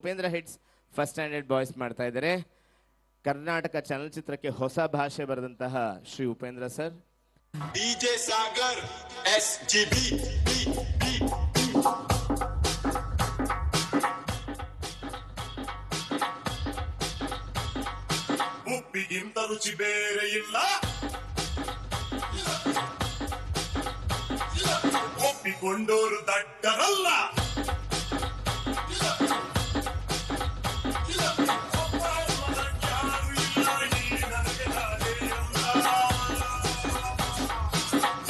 Upendra hits first standard boys ಮಾಡ್ತಾ ಇದ್ದಾರೆ. ಕರ್ನಾಟಕ ಚಲನಚಿತ್ರಕ್ಕೆ ಹೊಸ ಭಾಷೆ ಬರೆದಂತಹ Shri Upendra sir. DJ Sagar SGB ಉಪ್ಪಿಗಿಂತ ರುಚಿ ಬೇರೆ ಇಲ್ಲ, ಒಪ್ಪಿಕೊಂಡೋರು ದಡ್ಡರಲ್ಲ.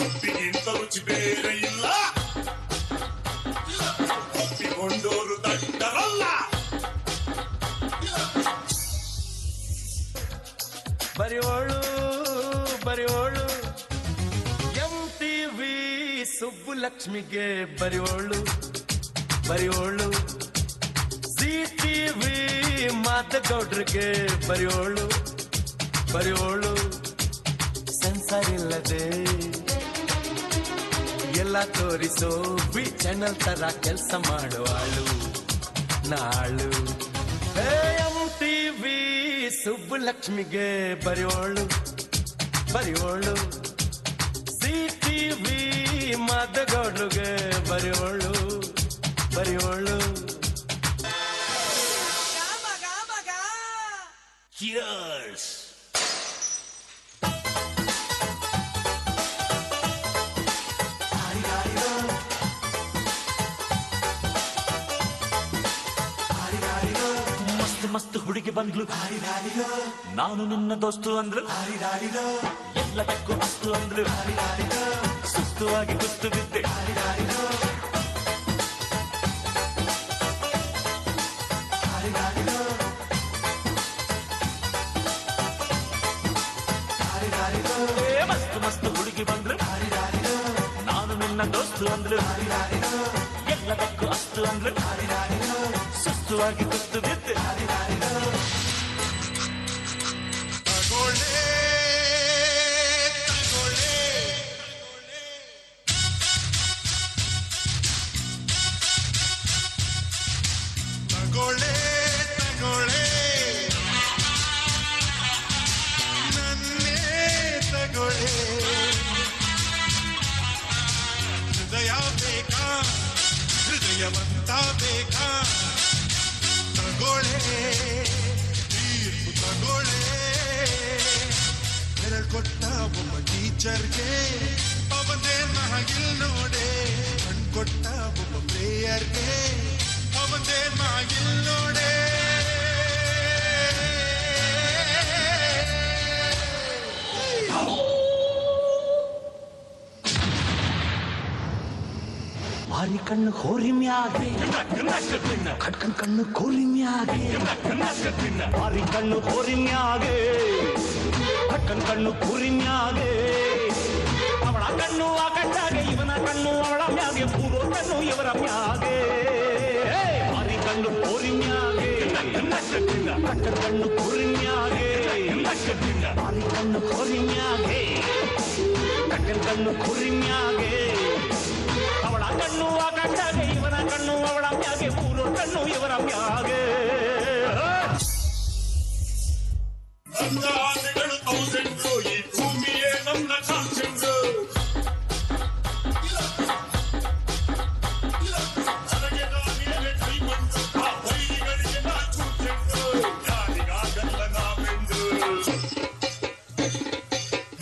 ಉಪ್ಪಿಗಿಂತ ರುಚಿ ಬೇರೆ ಇಲ್ಲ, ಒಪ್ಪಿಕೊಂಡೋರು ದಡ್ಡರಲ್ಲ. ಬರಿಯೋಳು ಬರಿಯೋಳು MTV ಸುಬ್ಬುಲಕ್ಷ್ಮಿಗೆ ಬರಿಯೋಳು ಬರಿಯೋಳು, CTV ಮಾತಗೌಡ್ರಿಗೆ ಬರಿಯೋಳು ಬರಿಯೋಳು, ಸೆನ್ಸರ್ ಇಲ್ಲದೆ ಎಲ್ಲ ತೋರಿಸೋ ಬಿ ಚಾನಲ್ ತರ ಕೆಲಸ ಮಾಡುವಾಳು ನಾಳು. MTV ಸುಬ್ಬುಲಕ್ಷ್ಮಿಗೆ ಬರಿಯೋಳು ಬರಿಯೋಳು, CTV ಮಾದಗೌಡ್ರಿಗೆ ಬರಿಯೋಳು ಬರಿಯೋಳು. Cheers! ಮಸ್ತ್ ಹುಡುಗಿ ಬಂದ್ಲು, ನಾನು ನಿನ್ನ ದೋಸ್ತು ಅಂದ್ರು, ಎಲ್ಲದಕ್ಕೂ ಅಸ್ತು ಅಂದ್ರು, ಸುಸ್ತುವಾಗಿ ಕುಸ್ತು ಬಿದ್ದೆ. ಮಸ್ತ್ ಹುಡುಗಿ ಬಂದ್ರು, ನಾನು ನಿನ್ನ ದೋಸ್ತು ಅಂದ್ರು, ಎಲ್ಲದಕ್ಕೂ ಅಸ್ತು ಅಂದ್ರು, ಸುಸ್ತುವಾಗಿ ಕುಸ್ತು ಬಿದ್ದೆ. ತಗೊಳ್ಳೆ ತಗೊಳ್ಳೆ ನನ್ನೇ ತಗೊಳ್ಳೆ, ಹೃದಯ ಬೇಕಾ ಹೃದಯವಂತ ಬೇಕಾ, ತಗೊಳ್ಳೆ ತೀರ್ಪು ತಗೊಳ್ಳೆ. ಬೆರಳು ಕೊಟ್ಟ ಒಬ್ಬ ಟೀಚರ್ಗೆ ಅವನೇ ಮಗಿಲ್ ನೋಡೆ, ಕಣ್ ಕೊಟ್ಟ ಒಬ್ಬ ಪ್ಲೇಯರ್ಗೆ ಅವನೇ ಮಗಿಲ್ ನೋಡೆ. ಮಾರಿ ಕಣ್ಣು ಕೋರಿ ಮ್ಯಾಗೆ ಕಟ್ಕನ್ ಕಣ್ಣು ಕೋರಿ ಮ್ಯಾಗೆ, ಮಾರಿ ಕಣ್ಣು ಕೋರಿ ಮ್ಯಾಗೆ ಕಟ್ಕನ್ ಕಣ್ಣು ಕೋರಿ ಮ್ಯಾಗೆ, ಅವಳ ಕಣ್ಣು ಆ ಕಣ್ಣಾಗೆ, ಇವನ ಕಣ್ಣು ಅವಳ ಮ್ಯಾಗೆ, ಪೂರ್ವ ಕಣ್ಣು ಇವರ ಮ್ಯಾಗೆ. ಮಾರಿ ಕಣ್ಣು ಕೋರಿ ಮ್ಯಾಗೆ ಕಟ್ಕನ್ ಕಣ್ಣು ಕೋರಿ ಮ್ಯಾಗೆ, ಮಾರಿ ಕಣ್ಣು ಕೋರಿ ಮ್ಯಾಗೆ ಕಟ್ಕನ್ ಕಣ್ಣು ಕೋರಿ ಮ್ಯಾಗೆ, ಅವಳ ಕಣ್ಣು ಆ ಕಣ್ಣಾಗೆ, ಇವನ ಕಣ್ಣು ಅವಳ ಮ್ಯಾಗೆ, ಪೂರ್ವ ಕಣ್ಣು ಇವರ ಮ್ಯಾಗೆ. ಸಂಗಾತಿಗಳು 1000 ಈ ಭೂಮಿಯೇ ನನ್ನ ಕಾನ್ಸೆಂಟ್. ನನಗೆ ನಾನೇನೆ ಕೈಗೊಂಡು ಆ ಬೈಲಿಗಳಿಗೆ ನಾ ಚೂಚೆಂಡು, ಯಾರಿಗಾಗಲ್ಲ ನಾ ಬೆಂಡು,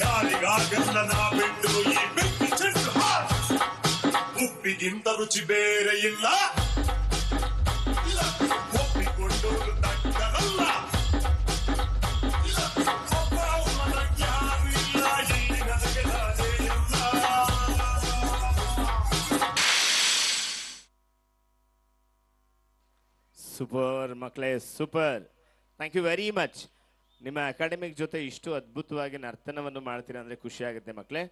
ಯಾರಿಗಾಗಲ್ಲ ನಾ ಬೆಂಡು. ಈ ಬೆಂಕಿ ಚೆಂಡು ಉಪ್ಪಿಗಿಂತ ರುಚಿ ಬೇರೆ ಇಲ್ಲ, ಒಪ್ಪಿಕೊಂಡೋರು ದಡ್ಡರಲ್ಲ. ಸೂಪರ್ ಮಕ್ಕಳೇ, super. Thank you very much. ನಿಮ್ಮ ಅಕಾಡೆಮಿಕ್ ಜೊತೆ ಇಷ್ಟು ಅದ್ಭುತವಾಗಿ ನರ್ತನವನ್ನು ಮಾಡ್ತೀರಾ ಅಂದರೆ ಖುಷಿ ಆಗುತ್ತೆ ಮಕ್ಕಳೇ.